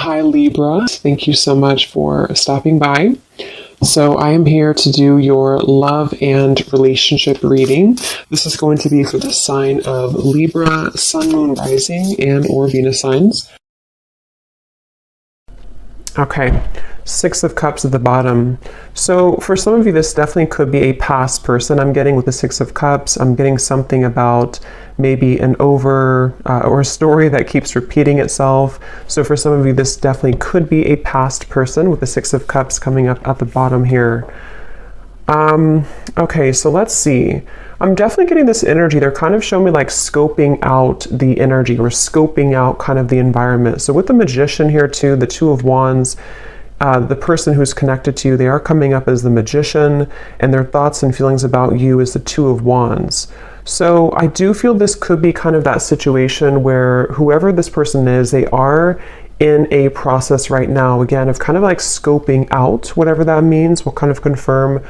Hi Libra, thank you so much for stopping by. So I am here to do your love and relationship reading. This is going to be for the sign of Libra, Sun, Moon, Rising, and or Venus signs. Okay, Six of Cups at the bottom. So for some of you, this definitely could be a past person. I'm getting with the Six of Cups, I'm getting something about maybe an or a story that keeps repeating itself. So for some of you, this definitely could be a past person with the Six of Cups coming up at the bottom here. Okay, so let's see. I'm definitely getting this energy. They're kind of showing me like scoping out the energy or scoping out kind of the environment. So with the Magician here too, the Two of Wands, the person who's connected to you, they are coming up as the Magician, and their thoughts and feelings about you is the Two of Wands. So I do feel this could be kind of that situation where whoever this person is, they are in a process right now, again, of kind of like scoping out whatever that means. We'll kind of confirm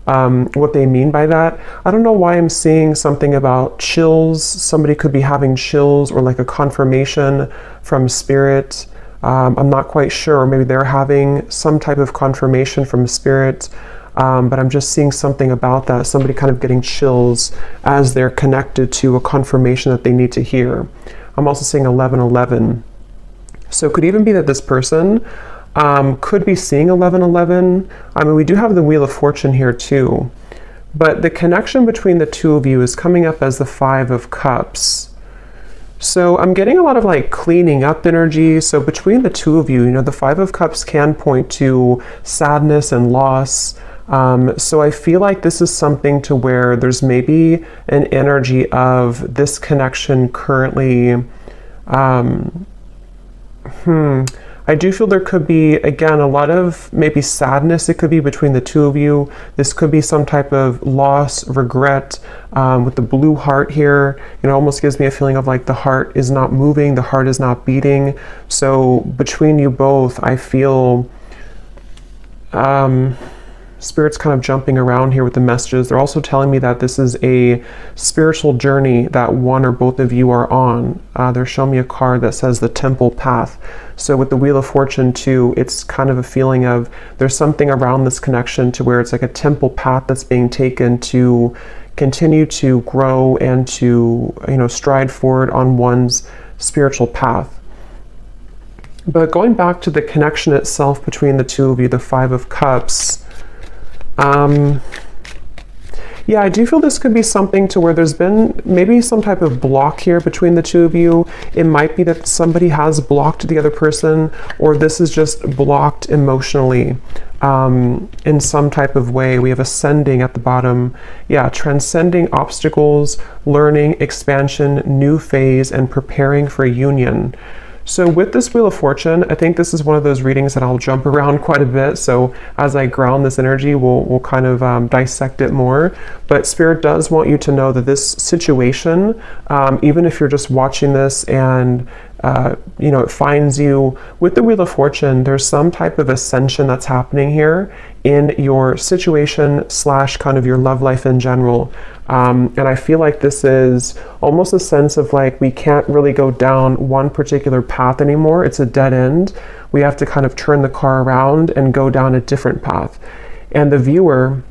what they mean by that. I don't know why I'm seeing something about chills. Somebody could be having chills or like a confirmation from spirit. I'm not quite sure. Maybe they're having some type of confirmation from spirit. But I'm just seeing something about that. Somebody kind of getting chills as they're connected to a confirmation that they need to hear. I'm also seeing 1111. So it could even be that this person could be seeing 1111. I mean, we do have the Wheel of Fortune here too. But the connection between the two of you is coming up as the Five of Cups. So I'm getting a lot of like cleaning up energy. So between the two of you, you know, the Five of Cups can point to sadness and loss. So I feel like this is something to where there's maybe an energy of this connection currently. I do feel there could be, again, a lot of maybe sadness. It could be between the two of you. This could be some type of loss, regret, with the blue heart here. It almost gives me a feeling of like the heart is not moving, the heart is not beating. So between you both, I feel Spirit's kind of jumping around here with the messages. They're also telling me that this is a spiritual journey that one or both of you are on. They're showing me a card that says the Temple Path. So with the Wheel of Fortune too, it's kind of a feeling of there's something around this connection to where it's like a temple path that's being taken to continue to grow and to, you know, stride forward on one's spiritual path. But going back to the connection itself between the two of you, the Five of Cups, yeah, I do feel this could be something to where there's been maybe some type of block here between the two of you. It might be that somebody has blocked the other person, or this is just blocked emotionally in some type of way. We have ascending at the bottom. Yeah, transcending obstacles, learning, expansion, new phase, and preparing for a union. So with this Wheel of Fortune, I think this is one of those readings that I'll jump around quite a bit. So as I ground this energy, we'll kind of dissect it more. But Spirit does want you to know that this situation, even if you're just watching this and you know, it finds you with the Wheel of Fortune, there's some type of ascension that's happening here in your situation / kind of your love life in general. And I feel like this is almost a sense of like, we can't really go down one particular path anymore. It's a dead end. We have to kind of turn the car around and go down a different path. And the viewer,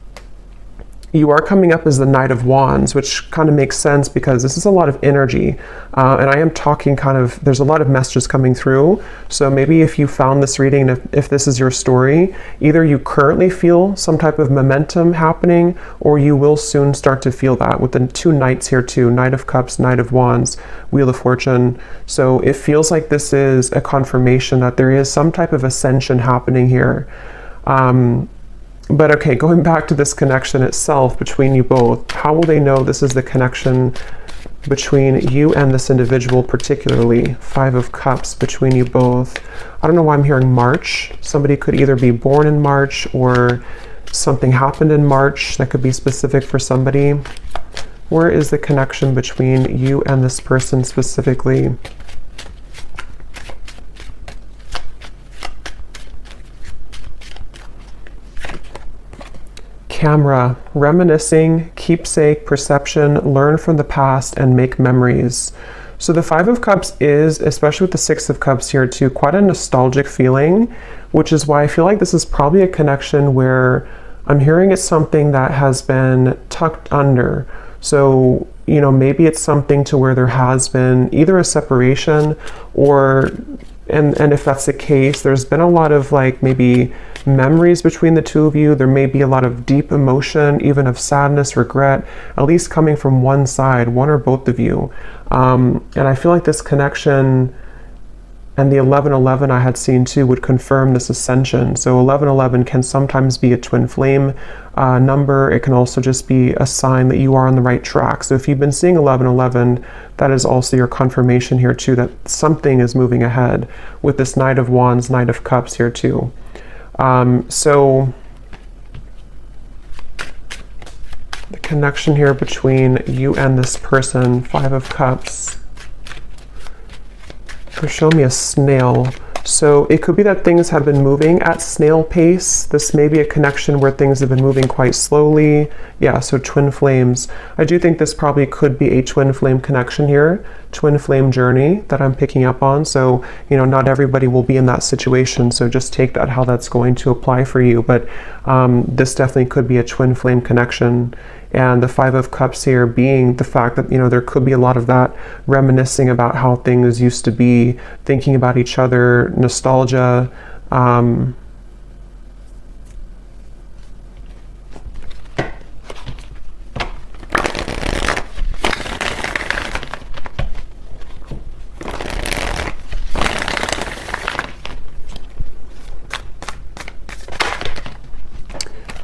you are coming up as the Knight of Wands, which kind of makes sense because this is a lot of energy. And I am talking kind of, there's a lot of messages coming through. So maybe if you found this reading, if this is your story, either you currently feel some type of momentum happening, or you will soon start to feel that with the two Knights here too, Knight of Cups, Knight of Wands, Wheel of Fortune. So it feels like this is a confirmation that there is some type of ascension happening here. But okay, going back to this connection itself between you both, how will they know this is the connection between you and this individual particularly? Five of Cups between you both. I don't know why I'm hearing March. Somebody could either be born in March or something happened in March that could be specific for somebody. Where is the connection between you and this person specifically? Camera, reminiscing, keepsake, perception, learn from the past, and make memories. So the Five of Cups is, especially with the Six of Cups here too, quite a nostalgic feeling, which is why I feel like this is probably a connection where I'm hearing it's something that has been tucked under. So, you know, maybe it's something to where there has been either a separation or, and if that's the case, there's been a lot of like maybe memories between the two of you. There may be a lot of deep emotion, even of sadness, regret, at least coming from one side, one or both of you. And I feel like this connection and the 1111 I had seen too would confirm this ascension. So 1111 can sometimes be a twin flame number. It can also just be a sign that you are on the right track. So if you've been seeing 1111, that is also your confirmation here too, that something is moving ahead with this Knight of Wands, Knight of Cups here too. So the connection here between you and this person, Five of Cups. Show me a snail. So it could be that things have been moving at snail pace. This may be a connection where things have been moving quite slowly. Yeah, so twin flames. I do think this probably could be a twin flame connection here, twin flame journey that I'm picking up on. So, you know, not everybody will be in that situation. So just take that how that's going to apply for you. But this definitely could be a twin flame connection. And the Five of Cups here being the fact that, you know, there could be a lot of that reminiscing about how things used to be, thinking about each other, nostalgia. I'm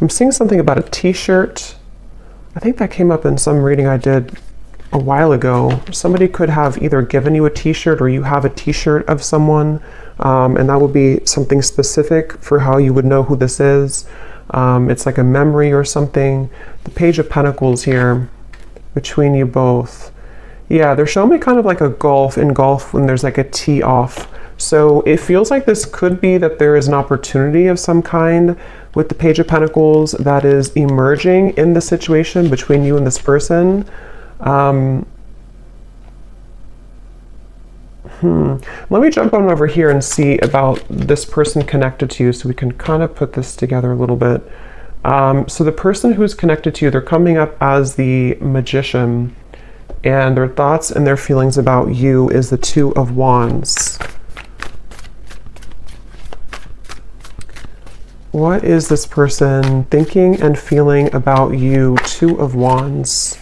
seeing something about a t-shirt. I think that came up in some reading I did a while ago. Somebody could have either given you a t-shirt or you have a t-shirt of someone, and that would be something specific for how you would know who this is. It's like a memory or something. The Page of Pentacles here between you both. Yeah, they're showing me kind of like a golf in golf when there's like a tee off. So it feels like this could be that there is an opportunity of some kind with the Page of Pentacles that is emerging in the situation between you and this person. Let me jump on over here and see about this person connected to you so we can kind of put this together a little bit. So the person who's connected to you, they're coming up as the Magician, and their thoughts and their feelings about you is the Two of Wands. What is this person thinking and feeling about you? Two of Wands.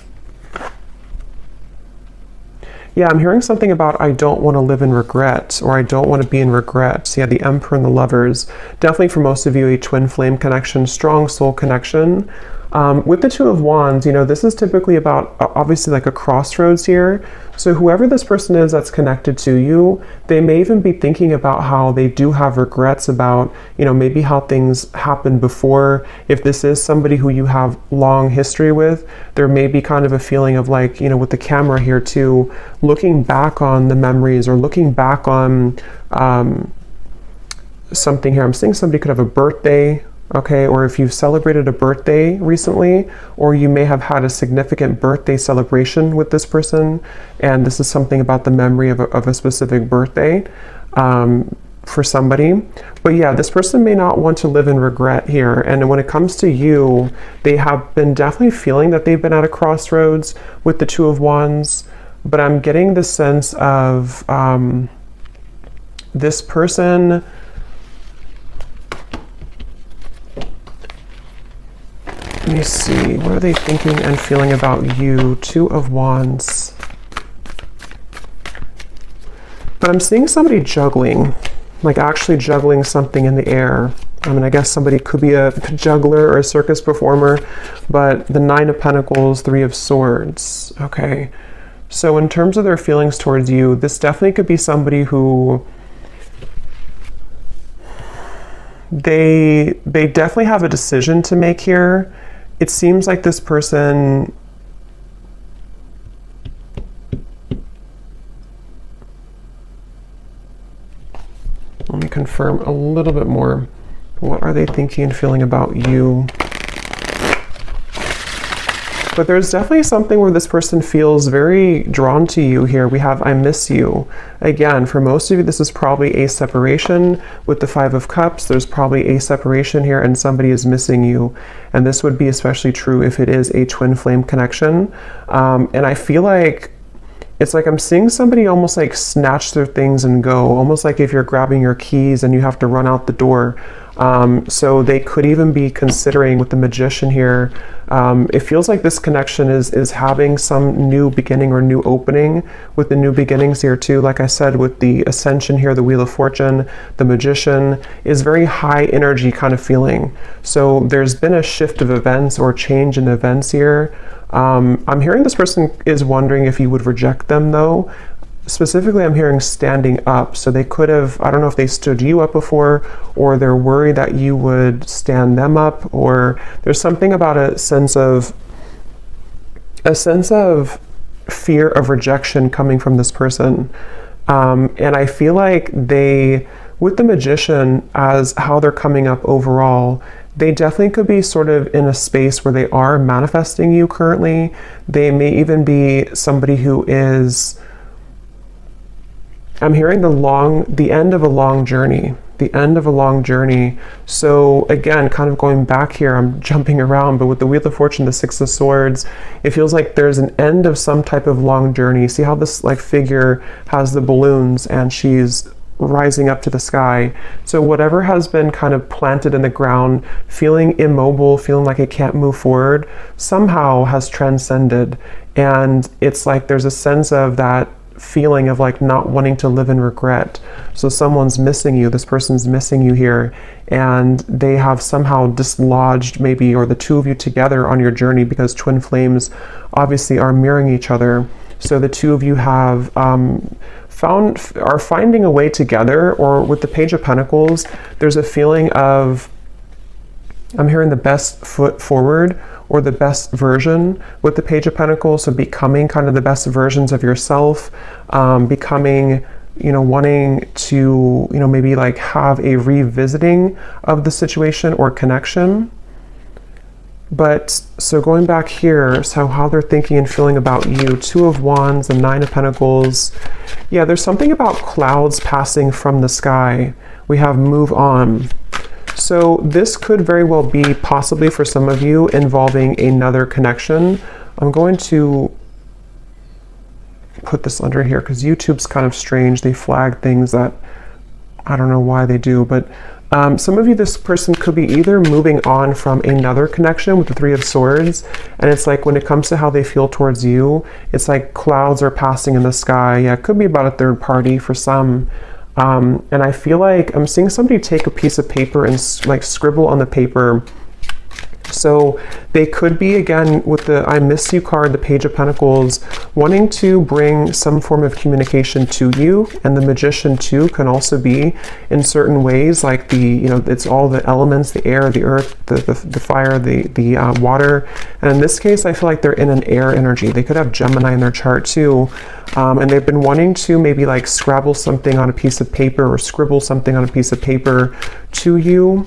Yeah, I'm hearing something about I don't want to live in regret, or I don't want to be in regret. Yeah, the Emperor and the Lovers. Definitely for most of you, a twin flame connection, strong soul connection. With the Two of Wands, you know, this is typically about obviously like a crossroads here. So whoever this person is that's connected to you, they may even be thinking about how they do have regrets about, you know, maybe how things happened before. If this is somebody who you have long history with, there may be kind of a feeling of like, you know, with the camera here too, looking back on the memories or looking back on something here. I'm seeing somebody could have a birthday. Okay, or if you've celebrated a birthday recently, or you may have had a significant birthday celebration with this person, and this is something about the memory of a specific birthday for somebody. But yeah, this person may not want to live in regret here. And when it comes to you, they have been definitely feeling that they've been at a crossroads with the Two of Wands, but I'm getting the sense of this person. Let me see, what are they thinking and feeling about you? Two of Wands. But I'm seeing somebody juggling, like actually juggling something in the air. I mean, I guess somebody could be a juggler or a circus performer, but the Nine of Pentacles, Three of Swords. Okay, so in terms of their feelings towards you, this definitely could be somebody who they definitely have a decision to make here. It seems like this person, let me confirm a little bit more. What are they thinking and feeling about you? But there's definitely something where this person feels very drawn to you here. We have I miss you. Again, for most of you, this is probably a separation with the Five of Cups. There's probably a separation here and somebody is missing you. And this would be especially true if it is a twin flame connection. And I feel like it's like I'm seeing somebody almost like snatch their things and go, almost like if you're grabbing your keys and you have to run out the door. So they could even be considering with the Magician here, it feels like this connection is having some new beginning or new opening with the new beginnings here too. Like I said, with the Ascension here, the Wheel of Fortune, the Magician is very high energy kind of feeling. So there's been a shift of events or change in events here. I'm hearing this person is wondering if you would reject them though. Specifically, I'm hearing standing up. So they could have, I don't know if they stood you up before, or they're worried that you would stand them up, or there's something about a sense of fear of rejection coming from this person. And I feel like they, with the Magician as how they're coming up overall, they definitely could be sort of in a space where they are manifesting you currently. They may even be somebody who is, I'm hearing the end of a long journey, the end of a long journey. So again, kind of going back here, I'm jumping around, but with the Wheel of Fortune, the Six of Swords, it feels like there's an end of some type of long journey. See how this like figure has the balloons and she's rising up to the sky. So whatever has been kind of planted in the ground, feeling immobile, feeling like it can't move forward, somehow has transcended. And it's like there's a sense of that feeling of like not wanting to live in regret. So someone's missing you, this person's missing you here, and they have somehow dislodged maybe, or the two of you together on your journey, because twin flames obviously are mirroring each other. So the two of you have are finding a way together. Or with the Page of Pentacles, there's a feeling of, I'm hearing the best foot forward, or the best version with the Page of Pentacles. So becoming kind of the best versions of yourself, becoming, you know, wanting to, you know, maybe like have a revisiting of the situation or connection. But so going back here, so how they're thinking and feeling about you, Two of Wands and Nine of Pentacles. Yeah, there's something about clouds passing from the sky. We have move on. So this could very well be possibly for some of you involving another connection. I'm going to put this under here because YouTube's kind of strange. They flag things that I don't know why they do, but some of you, this person could be either moving on from another connection with the Three of Swords, and it's like when it comes to how they feel towards you, it's like clouds are passing in the sky. Yeah, it could be about a third party for some. And I feel like I'm seeing somebody take a piece of paper and like scribble on the paper. So they could be, again, with the I miss you card, the Page of Pentacles, wanting to bring some form of communication to you. And the Magician too can also be in certain ways, like the, you know, it's all the elements, the air, the earth, the fire, the water. And in this case, I feel like they're in an air energy. They could have Gemini in their chart too. And they've been wanting to maybe like scrabble something on a piece of paper or scribble something on a piece of paper to you.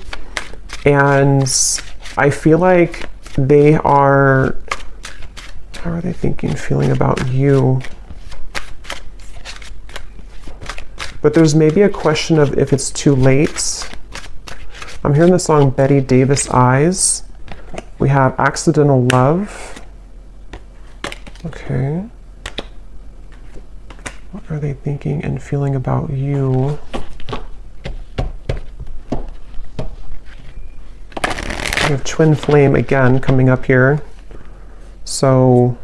And I feel like they are, how are they thinking, feeling about you? But there's maybe a question of if it's too late. I'm hearing the song Betty Davis Eyes. We have accidental love. Okay. What are they thinking and feeling about you? We have twin flame again coming up here. So,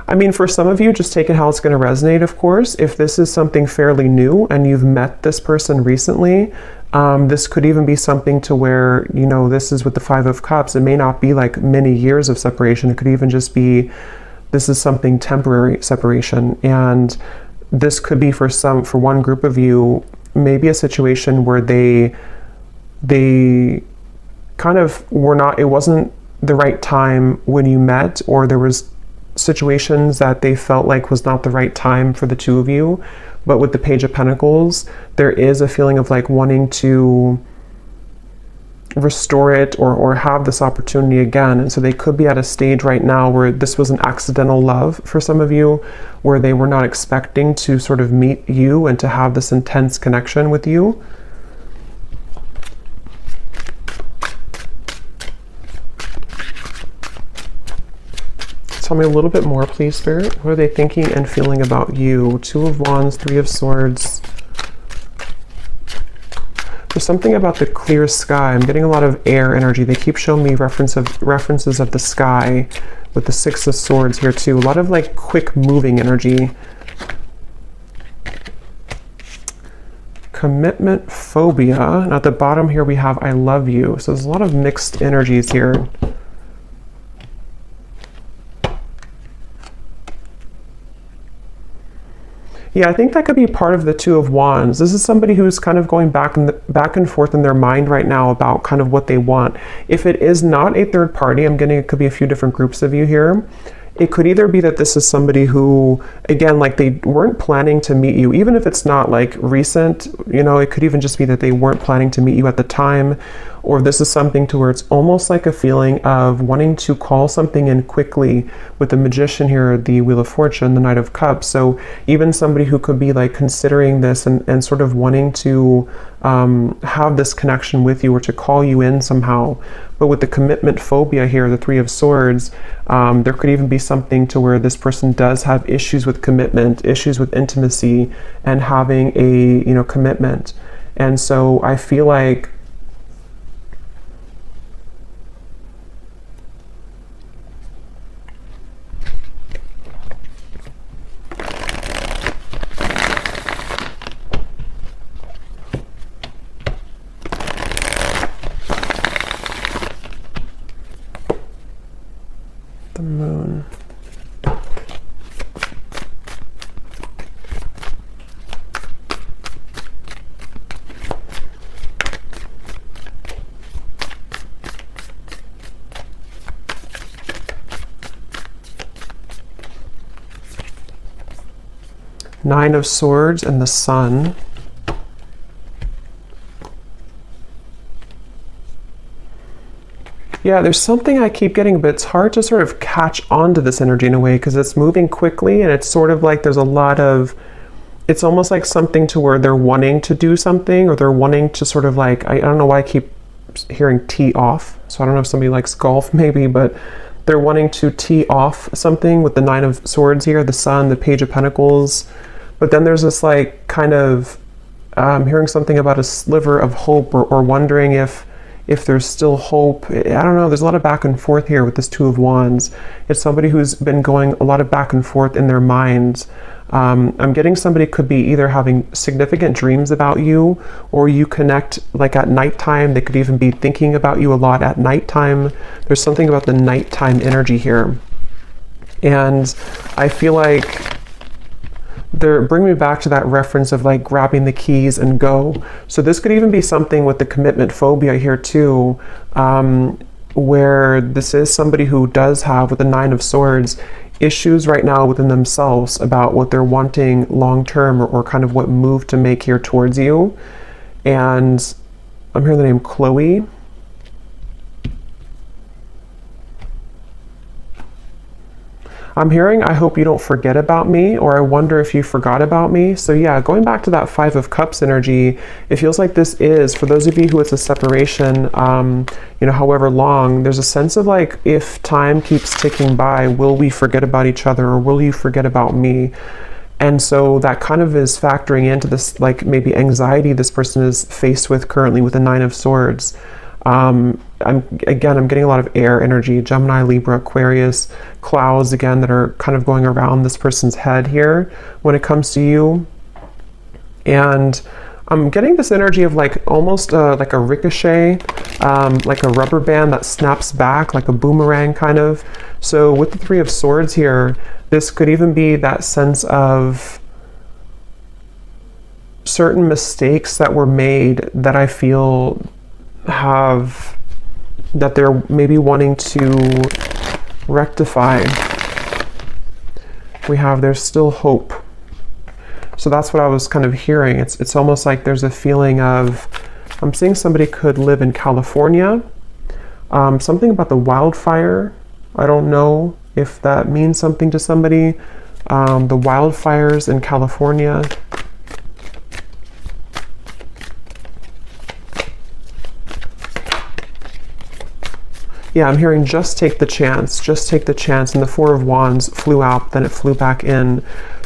I mean, for some of you, just take it how it's going to resonate, of course. If this is something fairly new and you've met this person recently, this could even be something to where, you know, this is with the Five of Cups. It may not be like many years of separation. It could even just be, this is something temporary separation. And this could be for one group of you, maybe a situation where they kind of were not, it wasn't the right time when you met, or there was situations that they felt like was not the right time for the two of you. But with the Page of Pentacles, there is a feeling of like wanting to restore it or have this opportunity again. And so they could be at a stage right now where this was an accidental love for some of you, where they were not expecting to sort of meet you and to have this intense connection with you. Tell me a little bit more, please, Spirit. What are they thinking and feeling about you? Two of Wands, Three of Swords. There's something about the clear sky. I'm getting a lot of air energy. They keep showing me references of the sky with the Six of Swords here too. A lot of like quick moving energy. Commitment phobia. And at the bottom here we have I love you. So there's a lot of mixed energies here. Yeah, I think that could be part of the Two of Wands. This is somebody who's kind of going back and forth in their mind right now about kind of what they want. If it is not a third party, I'm getting it could be a few different groups of you here. It could either be that this is somebody who, again, like they weren't planning to meet you, even if it's not like recent, you know, it could even just be that they weren't planning to meet you at the time. Or this is something to where it's almost like a feeling of wanting to call something in quickly with the Magician here, the Wheel of Fortune, the Knight of Cups. So even somebody who could be like considering this and sort of wanting to have this connection with you or to call you in somehow. But with the commitment phobia here, the Three of Swords, there could even be something to where this person does have issues with commitment, issues with intimacy and having a, you know, commitment. And so I feel like the Moon. Nine of Swords and the Sun. Yeah, there's something I keep getting, but it's hard to sort of catch on to this energy in a way because it's moving quickly and it's sort of like there's a lot of, it's almost like something to where they're wanting to do something or they're wanting to sort of like, I don't know why I keep hearing tee off. So I don't know if somebody likes golf maybe, but they're wanting to tee off something with the Nine of Swords here, the Sun, the Page of Pentacles. But then there's this like kind of hearing something about a sliver of hope or wondering if there's still hope. I don't know, there's a lot of back and forth here with this Two of Wands. It's somebody who's been going a lot of back and forth in their minds. I'm getting somebody could be either having significant dreams about you or you connect like at nighttime. They could even be thinking about you a lot at nighttime. There's something about the nighttime energy here. And I feel like they're bringing me back to that reference of like grabbing the keys and go. So this could even be something with the commitment phobia here too, where this is somebody who does have, with the Nine of Swords, issues right now within themselves about what they're wanting long-term or kind of what move to make here towards you. And I'm hearing the name Chloe. I'm hearing, I hope you don't forget about me, or I wonder if you forgot about me. So yeah, going back to that Five of Cups energy, it feels like this is, for those of you who it's a separation, you know, however long, there's a sense of like, if time keeps ticking by, will we forget about each other or will you forget about me? And so that kind of is factoring into this, like maybe anxiety this person is faced with currently with the Nine of Swords. I'm getting a lot of air energy, Gemini, Libra, Aquarius, clouds again that are kind of going around this person's head here when it comes to you. And I'm getting this energy of like almost like a ricochet, like a rubber band that snaps back like a boomerang kind of. So with the Three of Swords here, this could even be that sense of certain mistakes that were made that I feel have, that they're maybe wanting to rectify. We have, there's still hope. So that's what I was kind of hearing. It's almost like there's a feeling of I'm seeing somebody could live in California. Something about the wildfire. I don't know if that means something to somebody. The wildfires in California. Yeah, I'm hearing just take the chance, just take the chance. And the Four of Wands flew out, then it flew back in.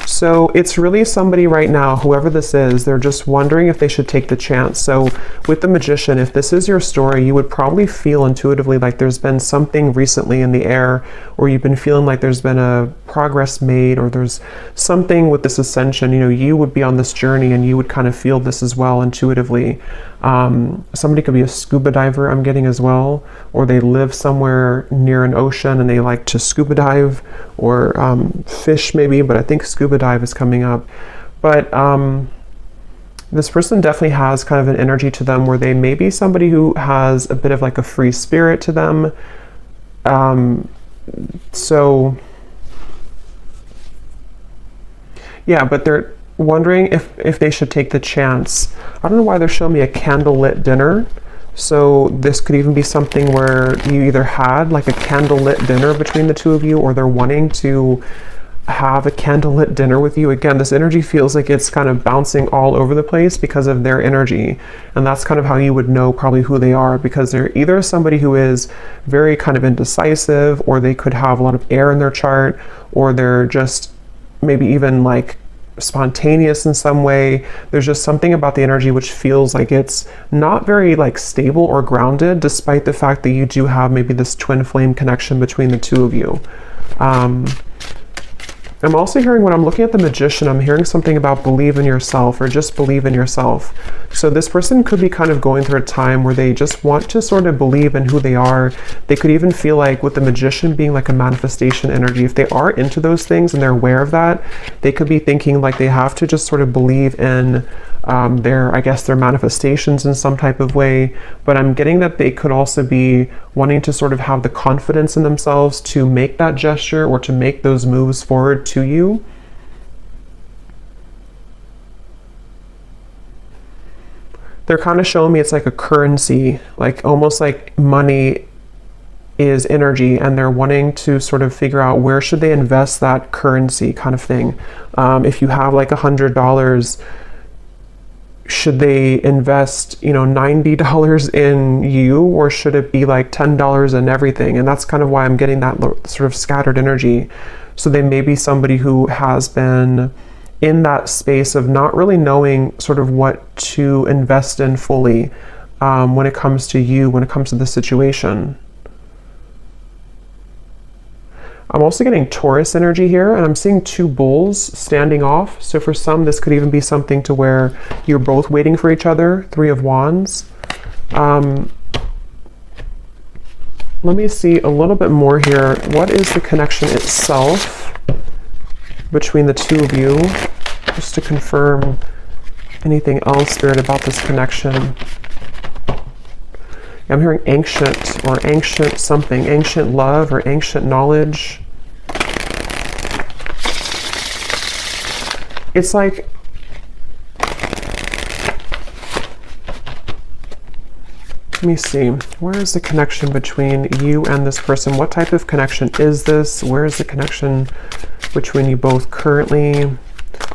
So it's really somebody right now, whoever this is, they're just wondering if they should take the chance. So with the Magician, if this is your story, you would probably feel intuitively like there's been something recently in the air, or you've been feeling like there's been a progress made, or there's something with this ascension. You know, you would be on this journey and you would kind of feel this as well intuitively. Somebody could be a scuba diver, I'm getting as well, or they live somewhere near an ocean and they like to scuba dive, or fish maybe, but I think scuba dive is coming up. But this person definitely has kind of an energy to them where they may be somebody who has a bit of like a free spirit to them. So yeah, but they're wondering if they should take the chance. I don't know why they're showing me a candlelit dinner. So this could even be something where you either had like a candlelit dinner between the two of you, or they're wanting to have a candlelit dinner with you. Again, this energy feels like it's kind of bouncing all over the place because of their energy. And that's kind of how you would know probably who they are, because they're either somebody who is very kind of indecisive, or they could have a lot of air in their chart, or they're just maybe even like spontaneous in some way. There's just something about the energy which feels like it's not very like stable or grounded, despite the fact that you do have maybe this twin flame connection between the two of you. I'm also hearing, when I'm looking at the Magician, I'm hearing something about believe in yourself, or just believe in yourself. So this person could be kind of going through a time where they just want to sort of believe in who they are. They could even feel like, with the Magician being like a manifestation energy, if they are into those things and they're aware of that, they could be thinking like they have to just sort of believe in I guess their manifestations in some type of way. But I'm getting that they could also be wanting to sort of have the confidence in themselves to make that gesture, or to make those moves forward to you. They're kind of showing me it's like a currency, like almost like money is energy, and they're wanting to sort of figure out where should they invest that currency kind of thing. If you have like $100, should they invest, you know, $90 in you, or should it be like $10 in everything? And that's kind of why I'm getting that sort of scattered energy. So they may be somebody who has been in that space of not really knowing sort of what to invest in fully when it comes to you, when it comes to the situation. I'm also getting Taurus energy here, and I'm seeing two bulls standing off. So for some, this could even be something to where you're both waiting for each other. Three of Wands. Let me see a little bit more here. What is the connection itself between the two of you? Just to confirm anything else, Spirit, about this connection. I'm hearing ancient, or ancient something, ancient love, or ancient knowledge. It's like, let me see, where is the connection between you and this person? What type of connection is this? Where is the connection between you both currently? I'm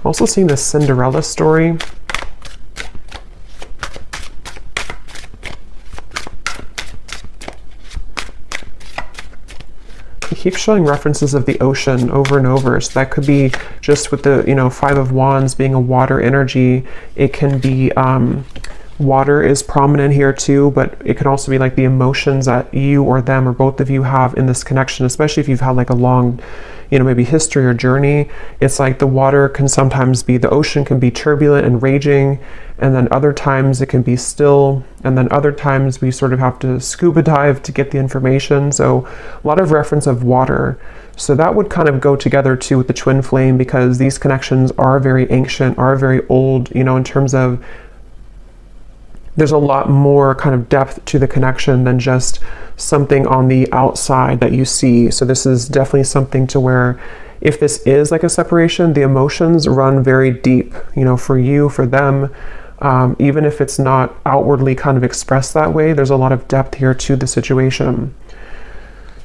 also seeing the Cinderella story. Keep showing references of the ocean over and over. So that could be just with the, you know, Five of Wands being a water energy. It can be water is prominent here too, but it can also be like the emotions that you or them or both of you have in this connection, especially if you've had like a long, you know, maybe history or journey. It's like the water can sometimes be, the ocean can be turbulent and raging, and then other times it can be still, and then other times we sort of have to scuba dive to get the information. So a lot of reference of water. So that would kind of go together too with the twin flame, because these connections are very ancient, are very old, you know, in terms of there's a lot more kind of depth to the connection than just something on the outside that you see. So this is definitely something to where if this is like a separation, the emotions run very deep, you know, for you, for them. Even if it's not outwardly kind of expressed that way, there's a lot of depth here to the situation.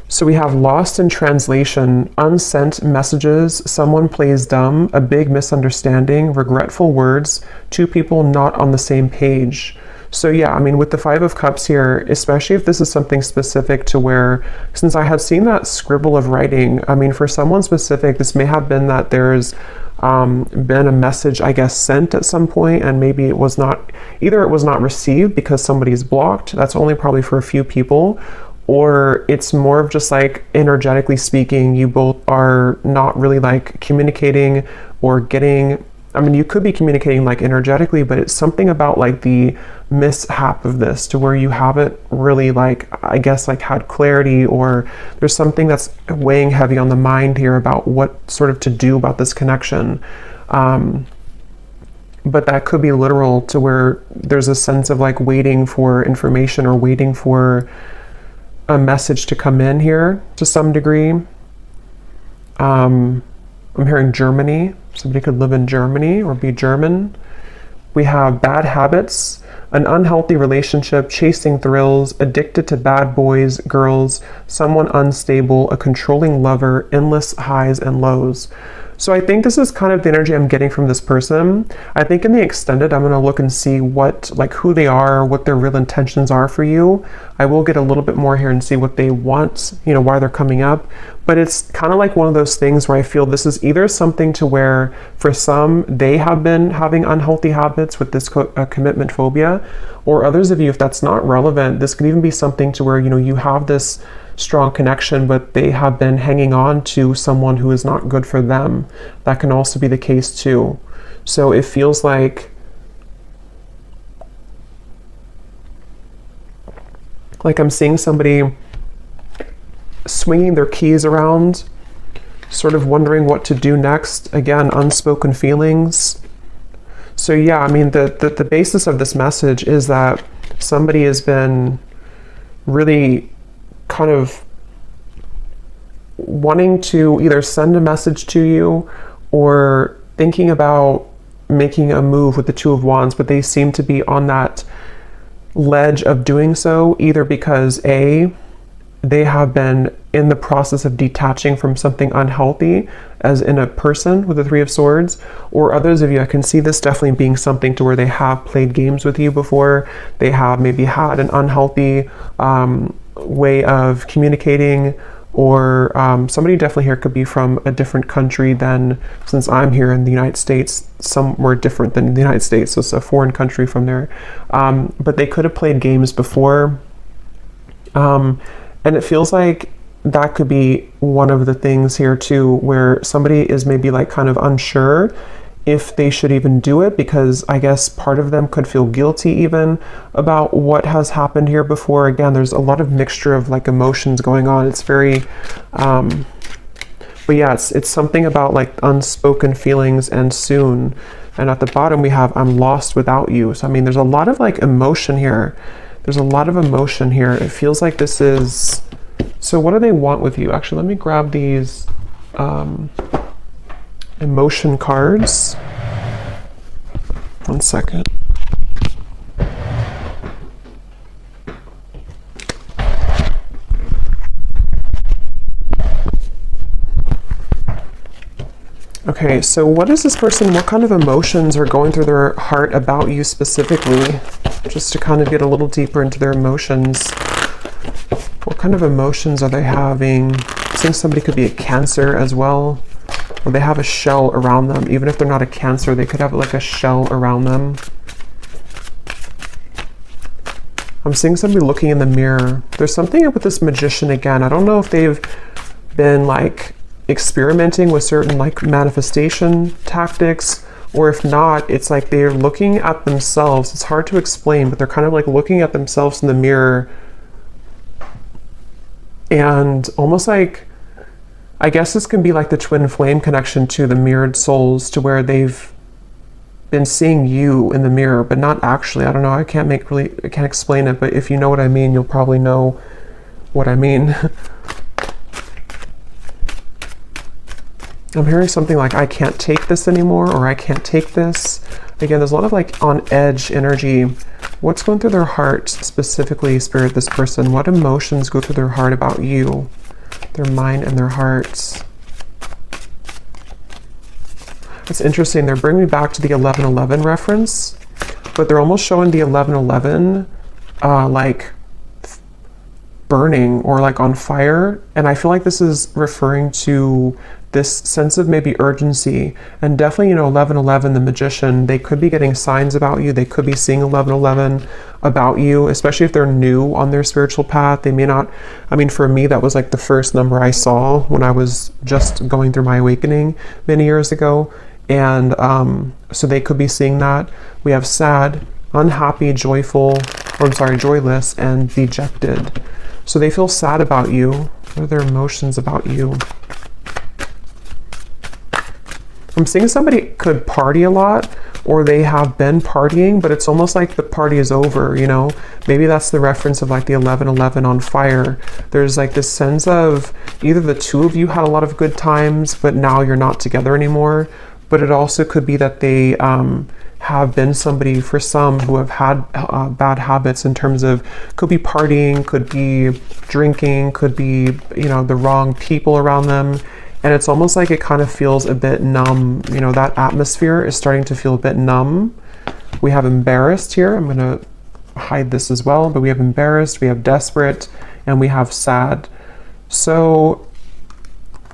So we have lost in translation, unsent messages, someone plays dumb, a big misunderstanding, regretful words, two people not on the same page. So yeah, I mean, with the Five of Cups here, especially if this is something specific to where, since I have seen that scribble of writing, I mean, for someone specific, this may have been that there's been a message, I guess, sent at some point, and maybe it was not, either it was not received because somebody's blocked, that's only probably for a few people, or it's more of just like, energetically speaking, you both are not really like communicating or getting, I mean, you could be communicating like energetically, but it's something about like the mishap of this to where you haven't really like, I guess, like had clarity, or there's something that's weighing heavy on the mind here about what sort of to do about this connection. But that could be literal to where there's a sense of like waiting for information or waiting for a message to come in here to some degree. I'm hearing Germany. Somebody could live in Germany or be German. We have bad habits, an unhealthy relationship, chasing thrills, addicted to bad boys, girls, someone unstable, a controlling lover, endless highs and lows. So I think this is kind of the energy I'm getting from this person. I think in the extended, I'm going to look and see what, like who they are, what their real intentions are for you. I will get a little bit more here and see what they want, you know, why they're coming up. But it's kind of like one of those things where I feel this is either something to where for some, they have been having unhealthy habits with this commitment phobia, or others of you, if that's not relevant, this could even be something to where, you know, you have this strong connection, but they have been hanging on to someone who is not good for them. That can also be the case too. So it feels like I'm seeing somebody swinging their keys around, sort of wondering what to do next. Again, unspoken feelings. So yeah, I mean, the basis of this message is that somebody has been really kind of wanting to either send a message to you or thinking about making a move with the Two of Wands, but they seem to be on that ledge of doing so, either because A, they have been in the process of detaching from something unhealthy, as in a person with the Three of Swords, or others of you, I can see this definitely being something to where they have played games with you before, they have maybe had an unhealthy way of communicating, or somebody definitely here could be from a different country than, since I'm here in the United States, somewhere different than the United States, so it's a foreign country from there. But they could have played games before, and it feels like that could be one of the things here too, where somebody is maybe like kind of unsure if they should even do it, because I guess part of them could feel guilty even about what has happened here before. Again, there's a lot of mixture of like emotions going on. It's very, but yeah, it's something about like unspoken feelings and soon. And at the bottom we have, I'm lost without you. So I mean, there's a lot of like emotion here. There's a lot of emotion here. It feels like this is, so what do they want with you? Actually, let me grab these emotion cards. 1 second. Okay, so what is this person, what kind of emotions are going through their heart about you specifically? Just to kind of get a little deeper into their emotions. What kind of emotions are they having? I think somebody could be a Cancer as well. Or they have a shell around them. Even if they're not a Cancer, they could have like a shell around them. I'm seeing somebody looking in the mirror. There's something up with this Magician again. I don't know if they've been like experimenting with certain like manifestation tactics, or if not, it's like they're looking at themselves. It's hard to explain, but they're kind of like looking at themselves in the mirror and almost like, I guess this can be like the twin flame connection to the mirrored souls, to where they've been seeing you in the mirror, but not actually. I don't know. I can't explain it, but if you know what I mean, you'll probably know what I mean. I'm hearing something like, I can't take this anymore, or I can't take this. Again, there's a lot of like on edge energy. What's going through their heart specifically, Spirit, this person? What emotions go through their heart about you? Their mind and their hearts. It's interesting. They're bringing me back to the 11:11 reference, but they're almost showing the 11:11 like burning or like on fire. And I feel like this is referring to this sense of maybe urgency. And definitely, you know, 11:11, the magician, they could be getting signs about you. They could be seeing 11:11 about you, especially if they're new on their spiritual path. They may not, I mean, for me, that was like the first number I saw when I was just going through my awakening many years ago. And so they could be seeing that. We have sad, unhappy, joyful, or I'm sorry, joyless, and dejected. So they feel sad about you. What are their emotions about you? I'm seeing somebody could party a lot, or they have been partying, but it's almost like the party is over, you know? Maybe that's the reference of like the 11:11 on fire. There's like this sense of either the two of you had a lot of good times, but now you're not together anymore. But it also could be that they have been somebody, for some, who have had bad habits in terms of, could be partying, could be drinking, could be, you know, the wrong people around them. And it's almost like it kind of feels a bit numb. You know, that atmosphere is starting to feel a bit numb. We have embarrassed here. I'm going to hide this as well, but we have embarrassed, we have desperate, and we have sad. So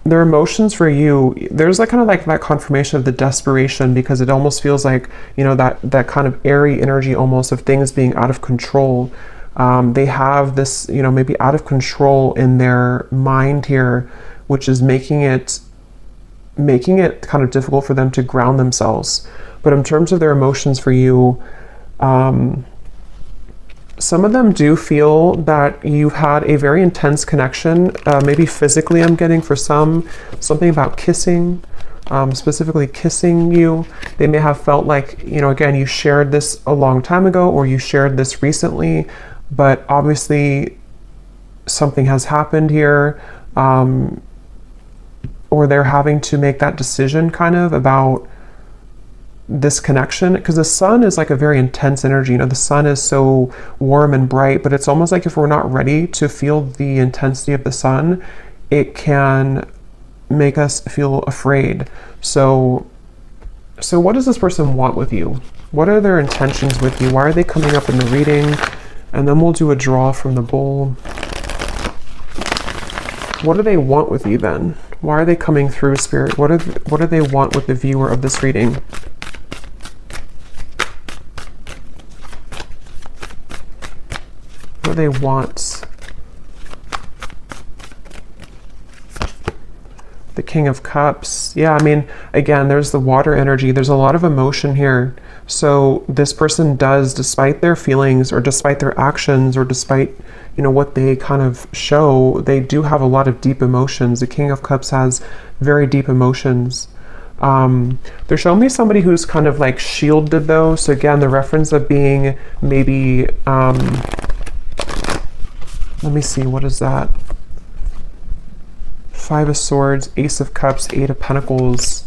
their emotions for you, there's like kind of like that confirmation of the desperation, because it almost feels like, you know, that kind of airy energy almost of things being out of control. They have this, you know, maybe out of control in their mind here, which is making it kind of difficult for them to ground themselves. But in terms of their emotions for you, some of them do feel that you've had a very intense connection, maybe physically. I'm getting for some, something about kissing, specifically kissing you. They may have felt like, you know, again, you shared this a long time ago, or you shared this recently, but obviously something has happened here, or they're having to make that decision kind of about this connection, because the sun is like a very intense energy. You know, the sun is so warm and bright, but it's almost like if we're not ready to feel the intensity of the sun, it can make us feel afraid. So what does this person want with you? What are their intentions with you? Why are they coming up in the reading? And then we'll do a draw from the bowl. What do they want with you then? Why are they coming through, Spirit? What do they want with the viewer of this reading? What do they want? The King of Cups. Yeah, I mean, again, there's the water energy. There's a lot of emotion here. So this person does, despite their feelings, or despite their actions, or despite, you know, what they kind of show, they do have a lot of deep emotions. The King of Cups has very deep emotions. They're showing me somebody who's kind of like shielded though. So again, the reference of being maybe, let me see, what is that? Five of Swords, Ace of Cups, Eight of Pentacles.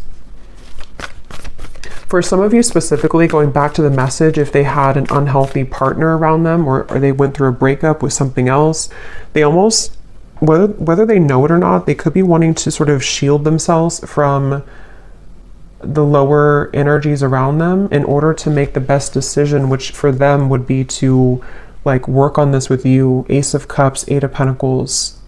For some of you specifically, going back to the message, if they had an unhealthy partner around them, or they went through a breakup with something else, they almost, whether they know it or not, they could be wanting to sort of shield themselves from the lower energies around them in order to make the best decision, which for them would be to like work on this with you. Ace of Cups, Eight of Pentacles.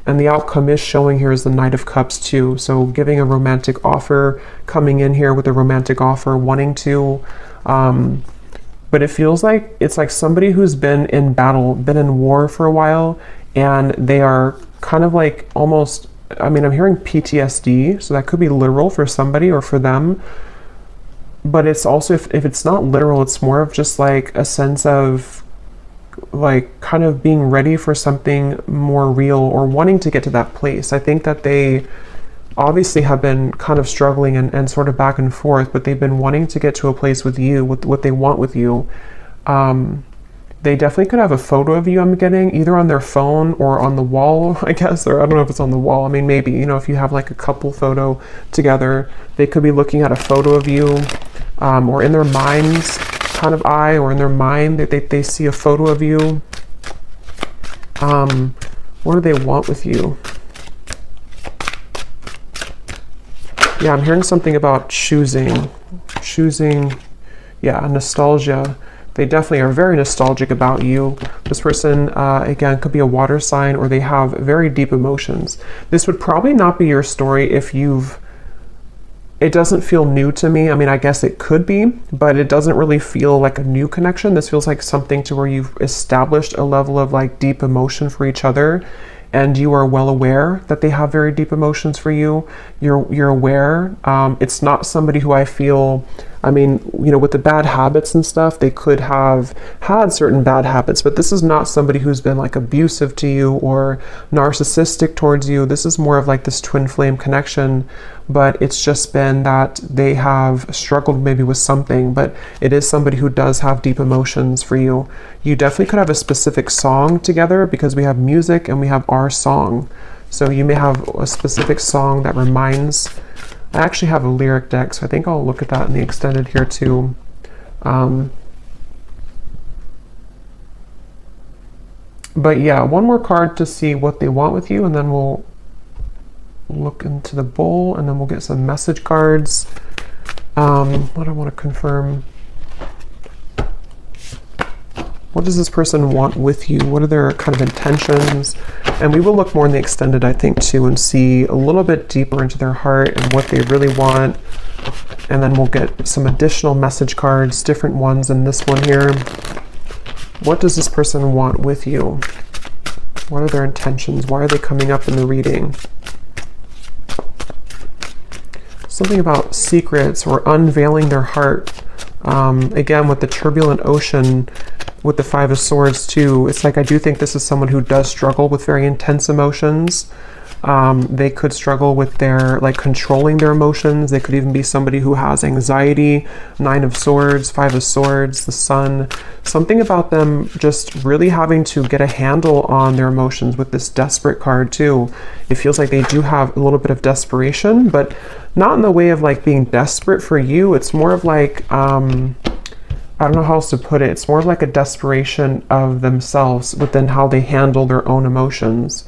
And the outcome is showing here is the Knight of Cups too. So giving a romantic offer, coming in here with a romantic offer, wanting to, but it feels like it's like somebody who's been in battle, been in war for a while, and they are kind of like almost, I mean, I'm hearing PTSD, so that could be literal for somebody or for them. But it's also, if it's not literal, it's more of just like a sense of like kind of being ready for something more real, or wanting to get to that place. I think that they obviously have been kind of struggling and sort of back and forth, but they've been wanting to get to a place with you, with what they want with you. They definitely could have a photo of you, I'm getting, either on their phone or on the wall, I guess, or I don't know if it's on the wall. I mean, maybe, you know, if you have like a couple photo together, they could be looking at a photo of you. or in their mind's kind of eye, or in their mind they see a photo of you. What do they want with you? Yeah, I'm hearing something about choosing, yeah, nostalgia. They definitely are very nostalgic about you. This person, again, could be a water sign, or they have very deep emotions. This would probably not be your story if it doesn't feel new to me. I mean, I guess it could be, but it doesn't really feel like a new connection. This feels like something to where you've established a level of like deep emotion for each other, and you are well aware that they have very deep emotions for you. You're aware. It's not somebody who I feel, I mean, you know, with the bad habits and stuff, they could have had certain bad habits, but this is not somebody who's been like abusive to you or narcissistic towards you. This is more of like this twin flame connection, but it's just been that they have struggled maybe with something, but it is somebody who does have deep emotions for you. You definitely could have a specific song together, because we have music and we have our song. So you may have a specific song that reminds. I actually have a lyric deck, so I think I'll look at that in the extended here too. But yeah, one more card to see what they want with you, and then we'll look into the bowl, and then we'll get some message cards. What I want to confirm. What does this person want with you? What are their kind of intentions? And we will look more in the extended, I think, too, and see a little bit deeper into their heart and what they really want. And then we'll get some additional message cards, different ones in this one here. What does this person want with you? What are their intentions? Why are they coming up in the reading? Something about secrets or unveiling their heart. Again, with the turbulent ocean, with the Five of Swords too, it's like I do think this is someone who does struggle with very intense emotions. They could struggle with their, like, controlling their emotions. They could even be somebody who has anxiety. Nine of Swords, Five of Swords, the Sun. Something about them just really having to get a handle on their emotions with this Desperate card too. It feels like they do have a little bit of desperation, but not in the way of like being desperate for you. It's more of like, I don't know how else to put it. It's more of like a desperation of themselves within how they handle their own emotions.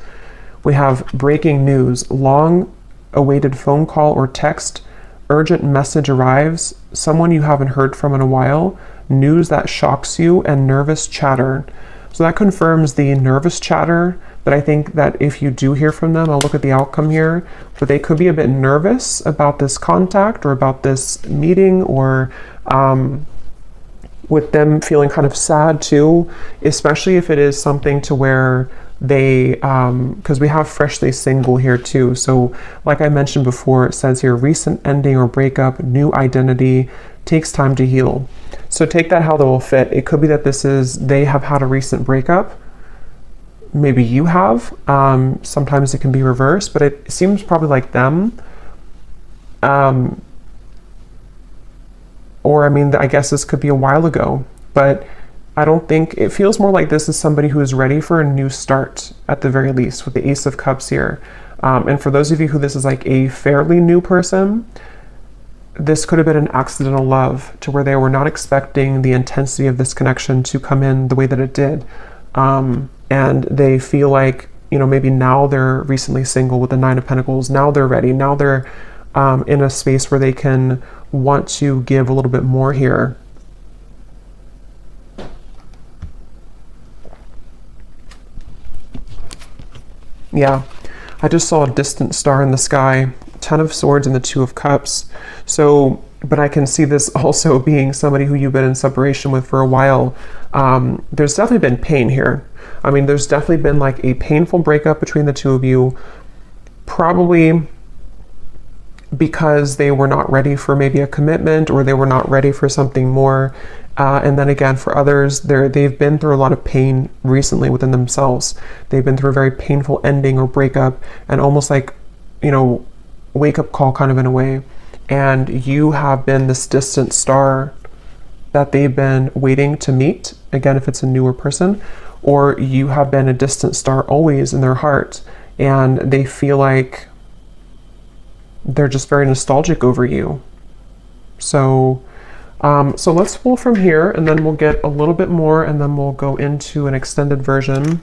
We have breaking news, long awaited phone call or text, urgent message arrives, someone you haven't heard from in a while, news that shocks you, and nervous chatter. So that confirms the nervous chatter, but I think that if you do hear from them, I'll look at the outcome here, but they could be a bit nervous about this contact or about this meeting, or with them feeling kind of sad too, especially if it is something to where they, because we have freshly single here too. So like I mentioned before, it says here, recent ending or breakup, new identity, takes time to heal. So take that how that will fit. It could be that this is, they have had a recent breakup. Maybe you have. Sometimes it can be reversed, but it seems probably like them. Or I mean, I guess this could be a while ago, but I don't think, it feels more like this is somebody who is ready for a new start at the very least, with the Ace of Cups here. And for those of you who this is like a fairly new person, this could have been an accidental love to where they were not expecting the intensity of this connection to come in the way that it did. And they feel like, you know, maybe now they're recently single with the Nine of Pentacles. Now they're ready. Now they're in a space where they can want to give a little bit more here. Yeah, I just saw a distant star in the sky, Ten of Swords and the Two of Cups. So, but I can see this also being somebody who you've been in separation with for a while. There's definitely been pain here. I mean, there's definitely been like a painful breakup between the two of you, probably because they were not ready for maybe a commitment, or they were not ready for something more. And then again, for others, they've been through a lot of pain recently within themselves. They've been through a very painful ending or breakup, and almost like, you know, wake up call kind of in a way. And you have been this distant star that they've been waiting to meet. Again, if it's a newer person, or you have been a distant star always in their heart, and they feel like they're just very nostalgic over you. So So let's pull from here, and then we'll get a little bit more, and then we'll go into an extended version.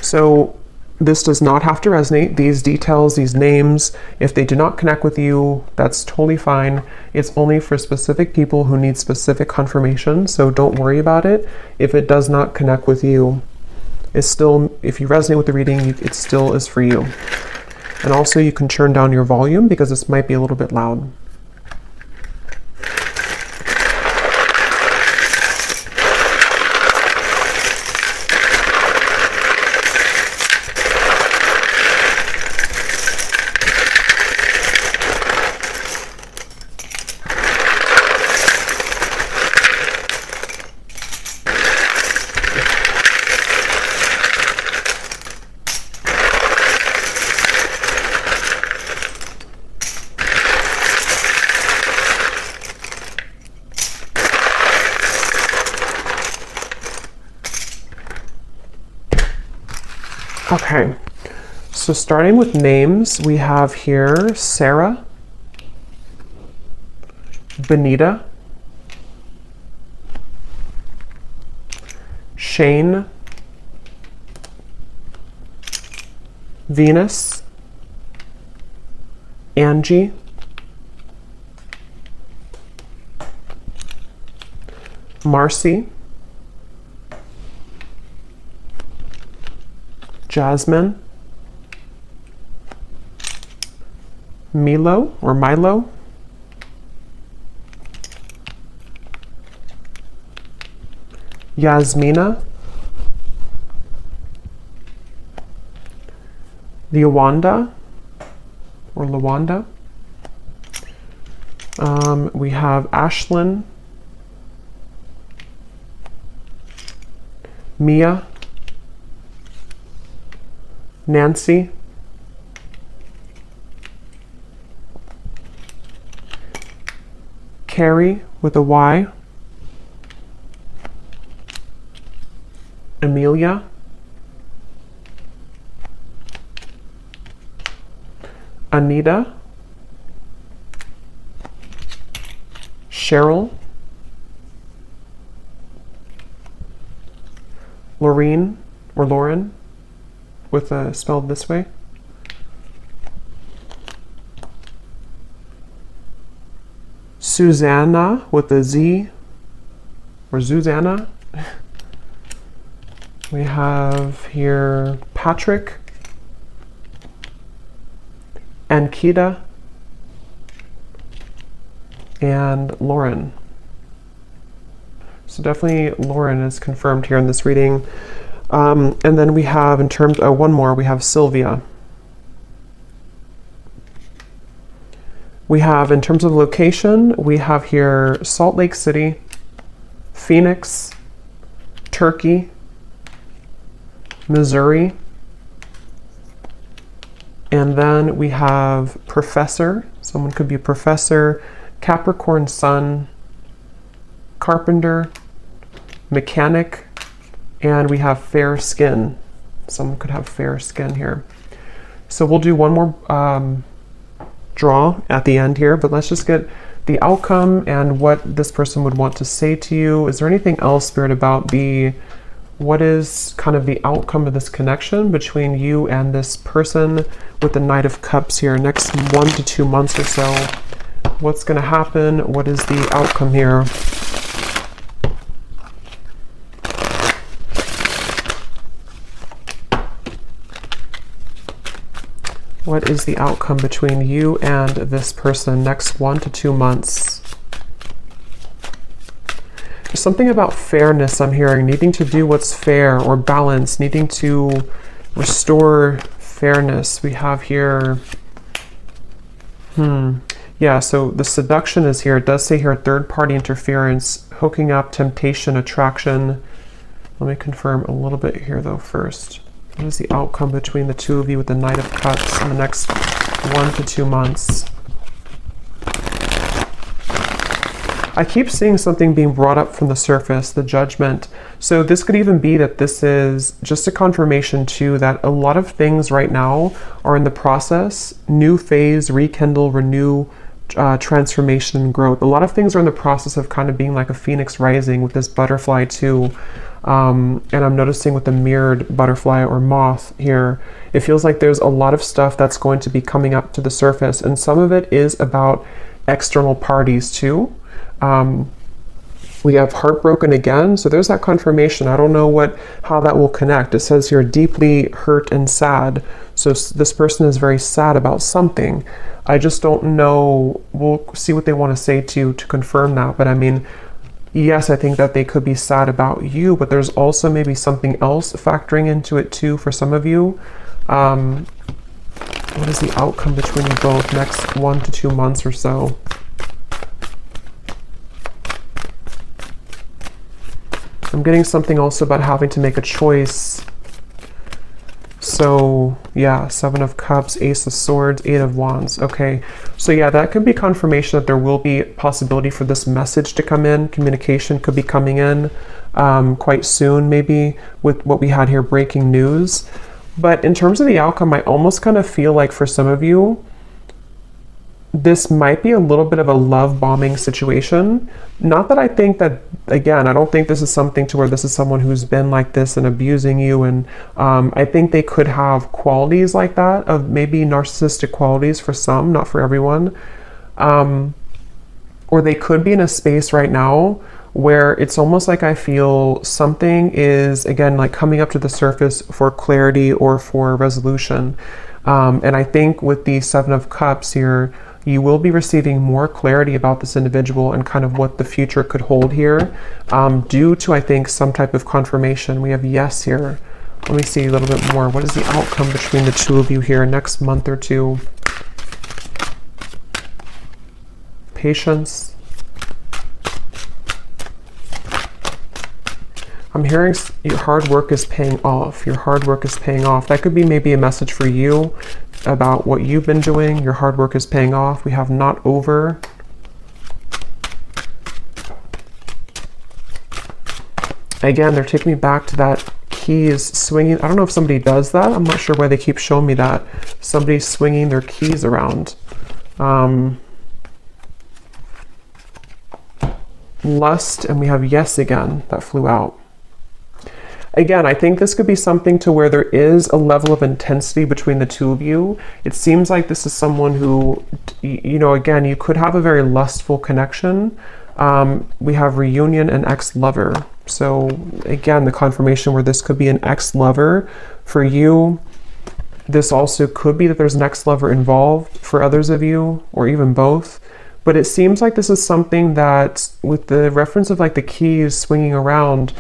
So this does not have to resonate. These details, these names, if they do not connect with you, that's totally fine. It's only for specific people who need specific confirmation, so don't worry about it. If it does not connect with you, it's still, if you resonate with the reading, it still is for you. And also you can turn down your volume because this might be a little bit loud. Okay, so starting with names, we have here Sarah, Benita, Shane, Venus, Angie, Marcy, Jasmine, Milo or Milo, Yasmina, Lawanda or Lawanda. We have Ashlyn, Mia, Nancy, Carrie with a Y, Amelia, Anita, Cheryl, Laureen or Lauren with a spelled this way, Susanna with a Z or Susanna. We have here Patrick, Ankita, and Lauren. So definitely Lauren is confirmed here in this reading. And then we have in terms, one more, we have Sylvia. We have in terms of location, we have here Salt Lake City, Phoenix, Turkey, Missouri, and then we have professor. Someone could be a professor, Capricorn sun, carpenter, mechanic, and we have fair skin. Someone could have fair skin here. So we'll do one more draw at the end here, but let's just get the outcome and what this person would want to say to you. Is there anything else, Spirit, about what is kind of the outcome of this connection between you and this person with the Knight of Cups here? Next 1 to 2 months or so, what's going to happen? What is the outcome here? What is the outcome between you and this person next 1 to 2 months? There's something about fairness I'm hearing, needing to do what's fair or balance, needing to restore fairness. We have here, yeah, so the seduction is here. It does say here third-party interference, hooking up, temptation, attraction. Let me confirm a little bit here though first. What is the outcome between the two of you with the Knight of Cups in the next 1 to 2 months? I keep seeing something being brought up from the surface, the judgment. So this could even be that this is just a confirmation too that a lot of things right now are in the process, new phase, rekindle, renew, transformation and growth. A lot of things are in the process of kind of being like a phoenix rising with this butterfly too. And I'm noticing with the mirrored butterfly or moth here, it feels like there's a lot of stuff that's going to be coming up to the surface, and some of it is about external parties too. We have heartbroken again, so there's that confirmation. I don't know how that will connect. It says here deeply hurt and sad. So this person is very sad about something. I just don't know. We'll see what they want to say to confirm that. But I mean, yes, I think that they could be sad about you, but there's also maybe something else factoring into it too for some of you. What is the outcome between you both next 1 to 2 months or so? I'm getting something also about having to make a choice. So yeah, 7 of Cups, Ace of Swords, 8 of Wands. Okay, so yeah, that could be confirmation that there will be possibility for this message to come in. Communication could be coming in quite soon, maybe with what we had here, breaking news. But in terms of the outcome, I almost kind of feel like for some of you, this might be a little bit of a love bombing situation. Not that I think that, again, I don't think this is something to where this is someone who's been like this and abusing you. And I think they could have qualities like that, of maybe narcissistic qualities for some, not for everyone. Or they could be in a space right now where it's almost like I feel something is, again, like coming up to the surface for clarity or for resolution. And I think with the 7 of Cups here, you will be receiving more clarity about this individual and kind of what the future could hold here, due to, I think, some type of confirmation. We have yes here. Let me see a little bit more. What is the outcome between the two of you here next month or two? Patience. I'm hearing your hard work is paying off. Your hard work is paying off. That could be maybe a message for you about what you've been doing. Your hard work is paying off. We have not over. Again, they're taking me back to that keys swinging. I don't know if somebody does that. I'm not sure why they keep showing me that. Somebody's swinging their keys around. Lust, and we have yes again. That flew out. Again, I think this could be something to where there is a level of intensity between the two of you. It seems like this is someone who, you know, again, you could have a very lustful connection. We have reunion and ex-lover. So again, the confirmation where this could be an ex-lover for you. This also could be that there's an ex-lover involved for others of you, or even both. But it seems like this is something that, with the reference of like the keys swinging around,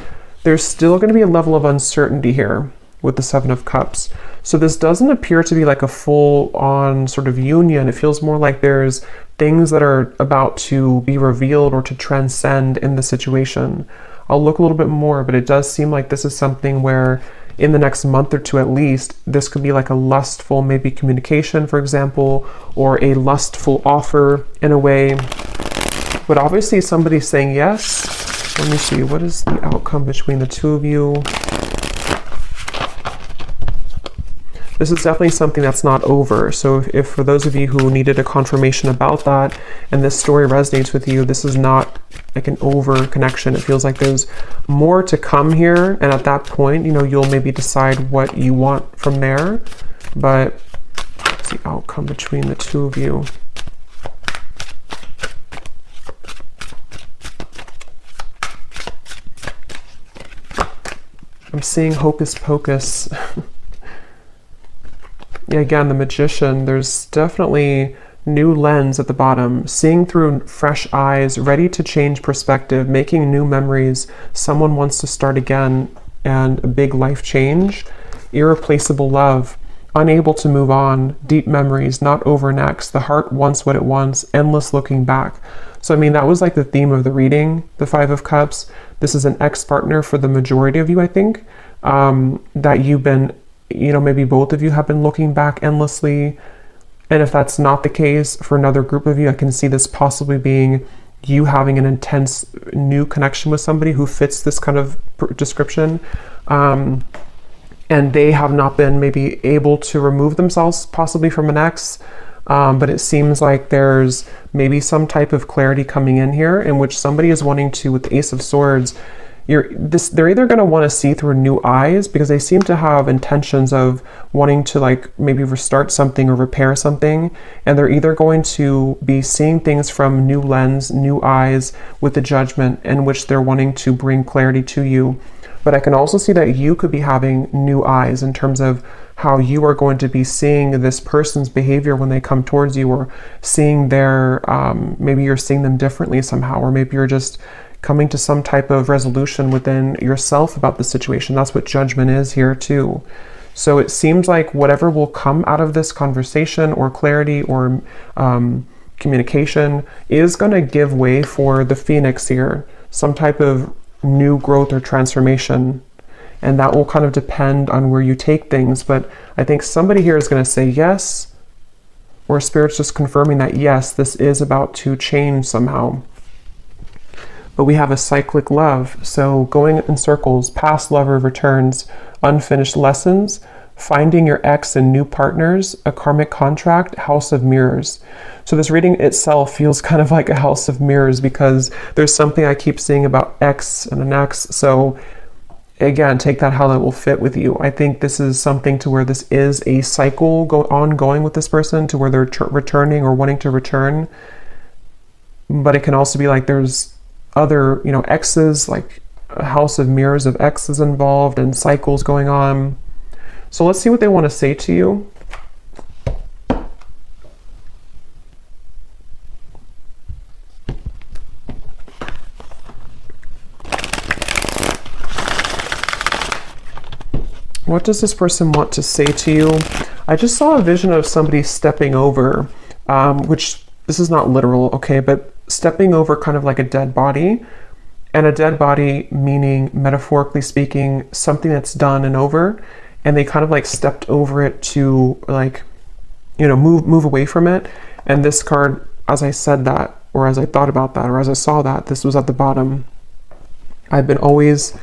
there's still going to be a level of uncertainty here with the 7 of Cups. So this doesn't appear to be like a full-on sort of union. It feels more like there's things that are about to be revealed or to transcend in the situation. I'll look a little bit more, but it does seem like this is something where in the next month or two at least, this could be like a lustful maybe communication, for example, or a lustful offer in a way. But obviously somebody's saying yes. Let me see, what is the outcome between the two of you? This is definitely something that's not over. So if for those of you who needed a confirmation about that and this story resonates with you, this is not like an over connection. It feels like there's more to come here. And at that point, you know, you'll maybe decide what you want from there. But what's the outcome between the two of you? I'm seeing hocus pocus. Yeah, again, the Magician, there's definitely new lens at the bottom, seeing through fresh eyes, ready to change perspective, making new memories. Someone wants to start again, and a big life change. Irreplaceable love, unable to move on, deep memories, not over next. The heart wants what it wants, endless looking back. So, I mean, that was like the theme of the reading, the 5 of Cups. This is an ex-partner for the majority of you, I think, that you've been, you know, maybe both of you have been looking back endlessly. And if that's not the case for another group of you, I can see this possibly being you having an intense new connection with somebody who fits this kind of description. And they have not been maybe able to remove themselves possibly from an ex. but it seems like there's maybe some type of clarity coming in here in which somebody is wanting to, with the Ace of Swords, they're either going to want to see through new eyes because they seem to have intentions of wanting to like maybe restart something or repair something, and they're either going to be seeing things from new lens, new eyes with the Judgment in which they're wanting to bring clarity to you. But I can also see that you could be having new eyes in terms of how you are going to be seeing this person's behavior when they come towards you, or seeing their, maybe you're seeing them differently somehow, or maybe you're just coming to some type of resolution within yourself about the situation. That's what Judgment is here too. So it seems like whatever will come out of this conversation or clarity or communication is going to give way for the Phoenix here, some type of new growth or transformation. And that will kind of depend on where you take things. But I think somebody here is going to say yes, or Spirit's just confirming that yes, this is about to change somehow. But we have a cyclic love, so going in circles, past lover returns, unfinished lessons, finding your ex and new partners, a karmic contract, house of mirrors. So this reading itself feels kind of like a house of mirrors because there's something I keep seeing about ex and an ex. So again, take that how that will fit with you. I think this is something to where this is a cycle ongoing with this person, to where they're returning or wanting to return. But it can also be like there's other, exes, like a house of mirrors of exes involved and cycles going on. So let's see what they want to say to you. What does this person want to say to you? I just saw a vision of somebody stepping over, which this is not literal, okay, but stepping over kind of like a dead body. And a dead body meaning, metaphorically speaking, something that's done and over, and they kind of like stepped over it to like, move away from it. And this card, as I said that, or as I thought about that, or as I saw that, this was at the bottom. I've been always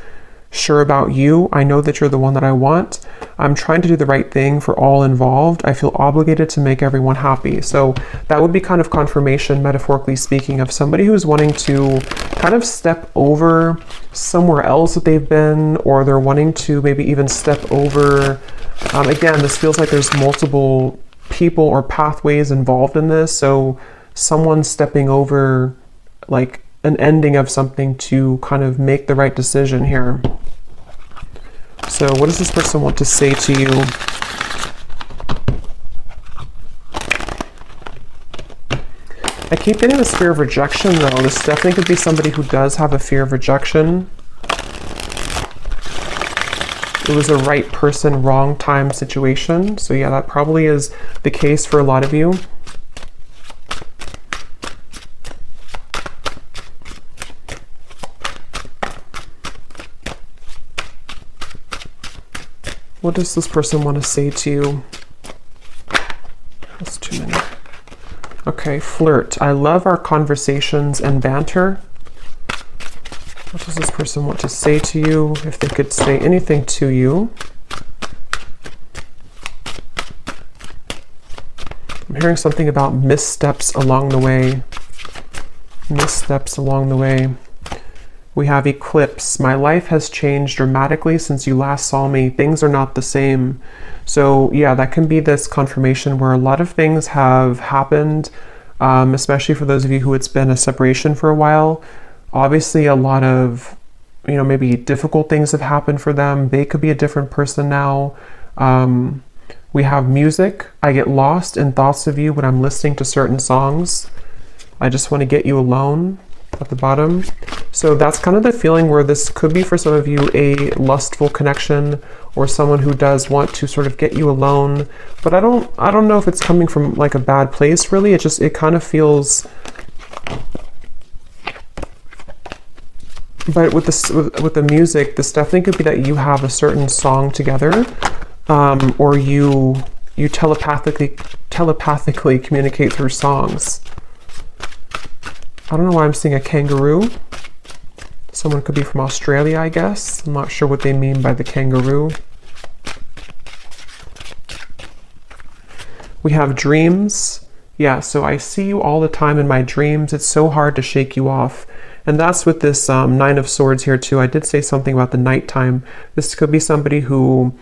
sure about you. I know that you're the one that I want. I'm trying to do the right thing for all involved. I feel obligated to make everyone happy. So that would be kind of confirmation, metaphorically speaking, of somebody who's wanting to kind of step over somewhere else that they've been, or they're wanting to maybe even step over. Again, this feels like there's multiple people or pathways involved in this. So someone stepping over like an ending of something to kind of make the right decision here. So what does this person want to say to you? I keep getting this fear of rejection though. This definitely could be somebody who does have a fear of rejection. It was a right person, wrong time situation. So yeah, that probably is the case for a lot of you. What does this person want to say to you? That's too many. Okay, flirt. I love our conversations and banter. What does this person want to say to you? If they could say anything to you. I'm hearing something about missteps along the way. Missteps along the way. We have eclipse. My life has changed dramatically since you last saw me. Things are not the same. So yeah, that can be this confirmation where a lot of things have happened, especially for those of you who it's been a separation for a while. Obviously a lot of, maybe difficult things have happened for them. They could be a different person now. We have music. I get lost in thoughts of you when I'm listening to certain songs. I just want to get you alone. At the bottom. So that's kind of the feeling where this could be for some of you a lustful connection, or someone who does want to sort of get you alone. But I don't know if it's coming from like a bad place really. It kind of feels. But with this, with the music, this definitely could be that you have a certain song together, or you telepathically communicate through songs. I don't know why I'm seeing a kangaroo. Someone could be from Australia, I guess. I'm not sure what they mean by the kangaroo. We have dreams, Yeah, so I see you all the time in my dreams. It's so hard to shake you off. And that's with this Nine of Swords here too. I did say something about the nighttime. This could be somebody who,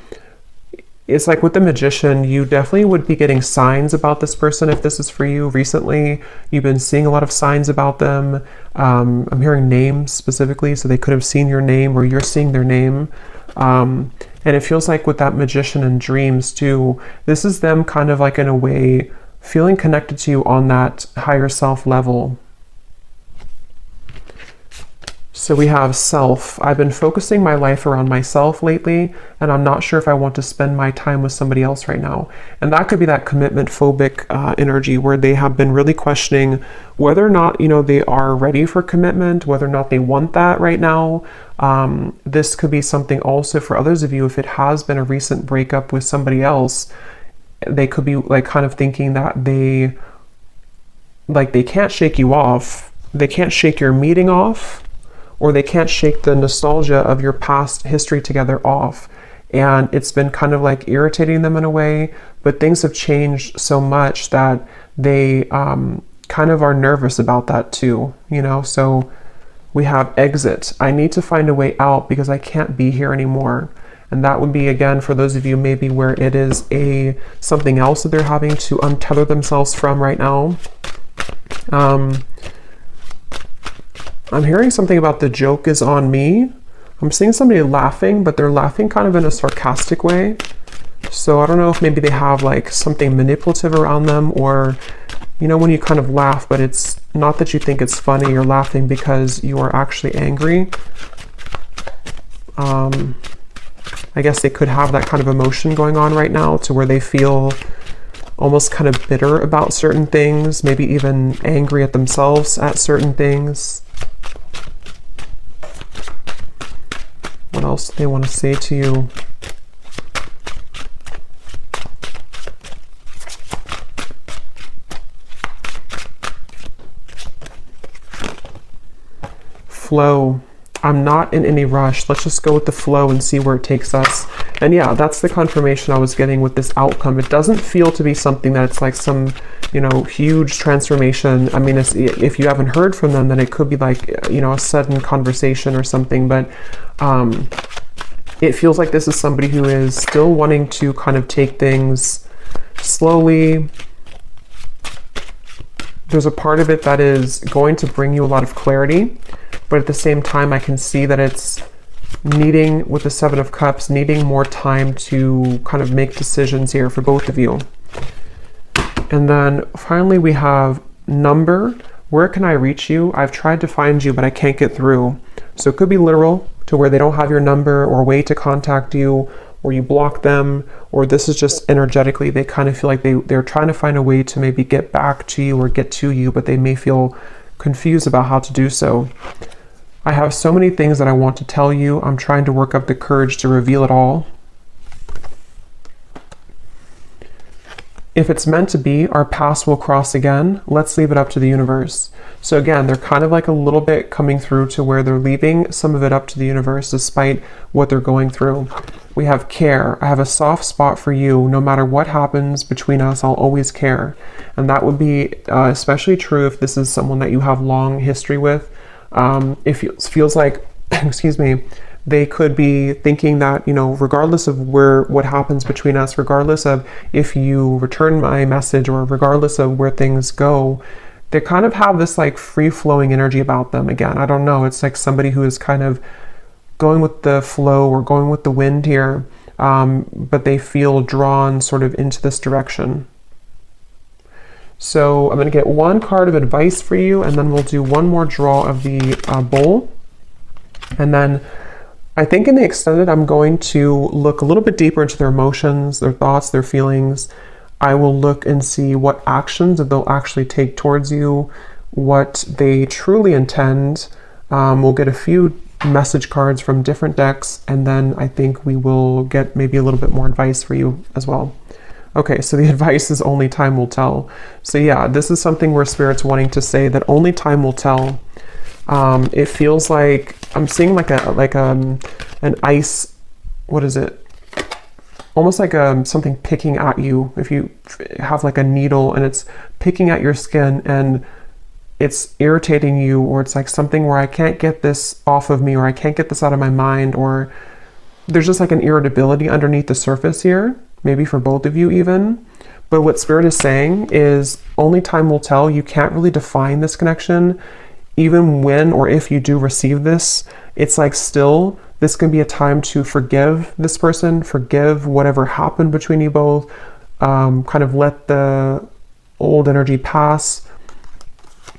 it's like with the Magician, you definitely would be getting signs about this person if this is for you recently. You've been seeing a lot of signs about them. I'm hearing names specifically, so they could have seen your name or you're seeing their name. And it feels like with that Magician in dreams too, this is them kind of like in a way feeling connected to you on that higher self level. So we have self. I've been focusing my life around myself lately, and I'm not sure if I want to spend my time with somebody else right now. And that could be that commitment phobic energy where they have been really questioning whether or not, you know, they are ready for commitment, whether or not they want that right now. This could be something also for others of you, if it has been a recent breakup with somebody else, they could be like kind of thinking that they can't shake you off. They can't shake your meeting off, or they can't shake the nostalgia of your past history together off. And it's been kind of like irritating them in a way, but things have changed so much that they kind of are nervous about that too, you know? So we have exit. I need to find a way out because I can't be here anymore. And that would be, again, for those of you maybe where it is something else that they're having to untether themselves from right now. I'm hearing something about the joke is on me. I'm seeing somebody laughing, but they're laughing kind of in a sarcastic way. So I don't know if maybe they have like something manipulative around them, or, you know, when you kind of laugh, but it's not that you think it's funny, you're laughing because you are actually angry. I guess they could have that kind of emotion going on right now to where they feel almost kind of bitter about certain things, maybe even angry at themselves at certain things. What else do they want to say to you? Flow. I'm not in any rush. Let's just go with the flow and see where it takes us. And yeah, that's the confirmation I was getting with this outcome. It doesn't feel to be something that it's like some, you know, huge transformation. I mean, if you haven't heard from them, then it could be like, you know, a sudden conversation or something. But it feels like this is somebody who is still wanting to kind of take things slowly. There's a part of it that is going to bring you a lot of clarity. But at the same time, I can see that it's needing, with the Seven of Cups, needing more time to kind of make decisions here for both of you. And then finally we have number. Where can I reach you? I've tried to find you, but I can't get through. So it could be literal, to where they don't have your number or way to contact you, or you block them, or this is just energetically, they kind of feel like they're trying to find a way to maybe get back to you or get to you, but they may feel confused about how to do so. I have so many things that I want to tell you. I'm trying to work up the courage to reveal it all. If it's meant to be, our paths will cross again. Let's leave it up to the universe. So again, they're kind of like a little bit coming through to where they're leaving some of it up to the universe despite what they're going through. We have care. I have a soft spot for you. No matter what happens between us, I'll always care. And that would be especially true if this is someone that you have long history with. It feels like, excuse me, they could be thinking that, you know, regardless of what happens between us, regardless of if you return my message or regardless of where things go, they kind of have this like free-flowing energy about them. Again, I don't know. It's like somebody who is kind of going with the flow or going with the wind here, but they feel drawn sort of into this direction. So I'm going to get one card of advice for you, and then we'll do one more draw of the bowl. And then I think in the extended, I'm going to look a little bit deeper into their emotions, their thoughts, their feelings. I will look and see what actions that they'll actually take towards you, what they truly intend. We'll get a few message cards from different decks, and then I think we will get maybe a little bit more advice for you as well. Okay, so the advice is only time will tell. So yeah, this is something where Spirit's wanting to say that only time will tell. It feels like I'm seeing like an ice, what is it? almost like something picking at you. If you have like a needle and it's picking at your skin and it's irritating you, or it's like something where I can't get this off of me, or I can't get this out of my mind, or there's just like an irritability underneath the surface here, maybe for both of you even. But what Spirit is saying is only time will tell. You can't really define this connection. Even when or if you do receive this, it's like still, this can be a time to forgive this person, forgive whatever happened between you both, kind of let the old energy pass,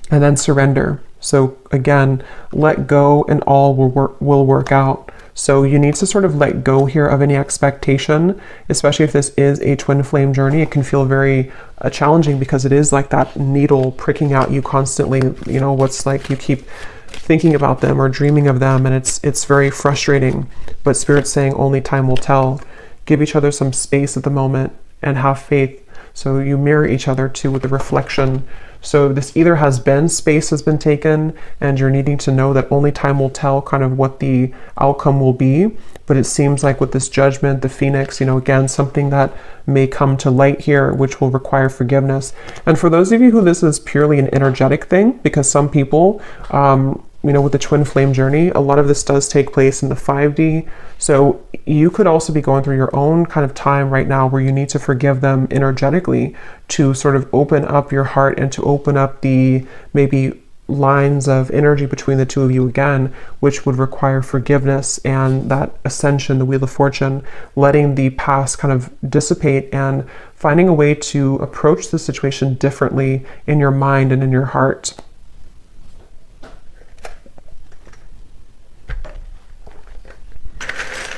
and then surrender. So again, let go and all will work out. So you need to sort of let go here of any expectation, especially if this is a twin flame journey. It can feel very challenging because it is like that needle pricking out you constantly. You know, what's like you keep thinking about them or dreaming of them, and it's very frustrating. But Spirit's saying only time will tell. Give each other some space at the moment and have faith. So you mirror each other too with the reflection. So this either has been, space has been taken, and you're needing to know that only time will tell kind of what the outcome will be. But it seems like with this judgment, the Phoenix, you know, again, something that may come to light here, which will require forgiveness. And for those of you who this is purely an energetic thing, because some people, you know, with the twin flame journey, a lot of this does take place in the 5D. So you could also be going through your own kind of time right now where you need to forgive them energetically to sort of open up your heart and to open up the maybe lines of energy between the two of you again, which would require forgiveness and that ascension, the Wheel of Fortune, letting the past kind of dissipate and finding a way to approach the situation differently in your mind and in your heart.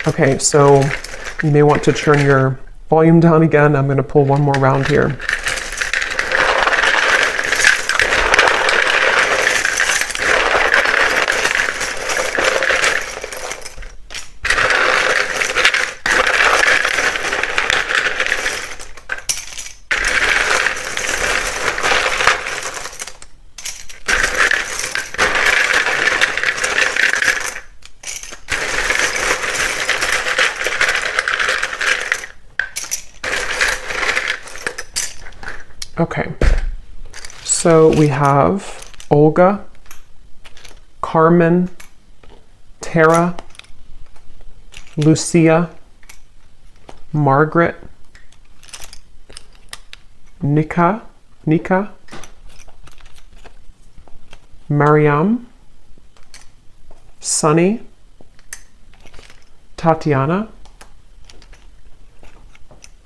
Okay, so you may want to turn your volume down again. I'm going to pull one more round here. Okay, so we have Olga, Carmen, Tara, Lucia, Margaret, Nika, Mariam, Sunny, Tatiana,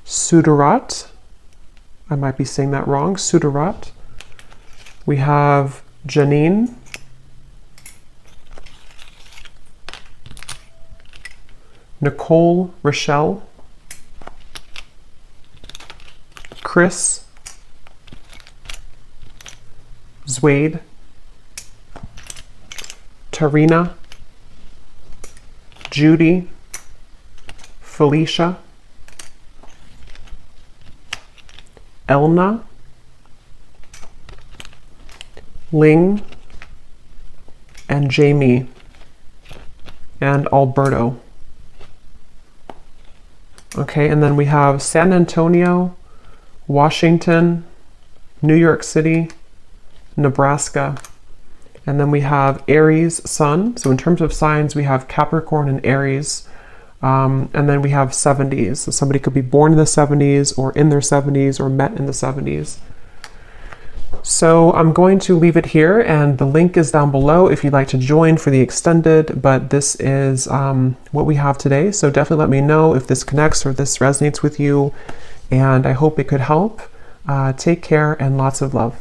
Sudarat, I might be saying that wrong, Sudarat. We have Janine, Nicole, Rochelle, Chris, Zwade, Tarina, Judy, Felicia, Elna, Ling, and Jamie, and Alberto. Okay, and then we have San Antonio, Washington, New York City, Nebraska, and then we have Aries, Sun. So in terms of signs, we have Capricorn and Aries. And then we have 70s. So somebody could be born in the 70s or in their 70s or met in the 70s. So I'm going to leave it here, and the link is down below if you'd like to join for the extended, but this is what we have today. So definitely let me know if this connects or if this resonates with you, and I hope it could help. Take care and lots of love.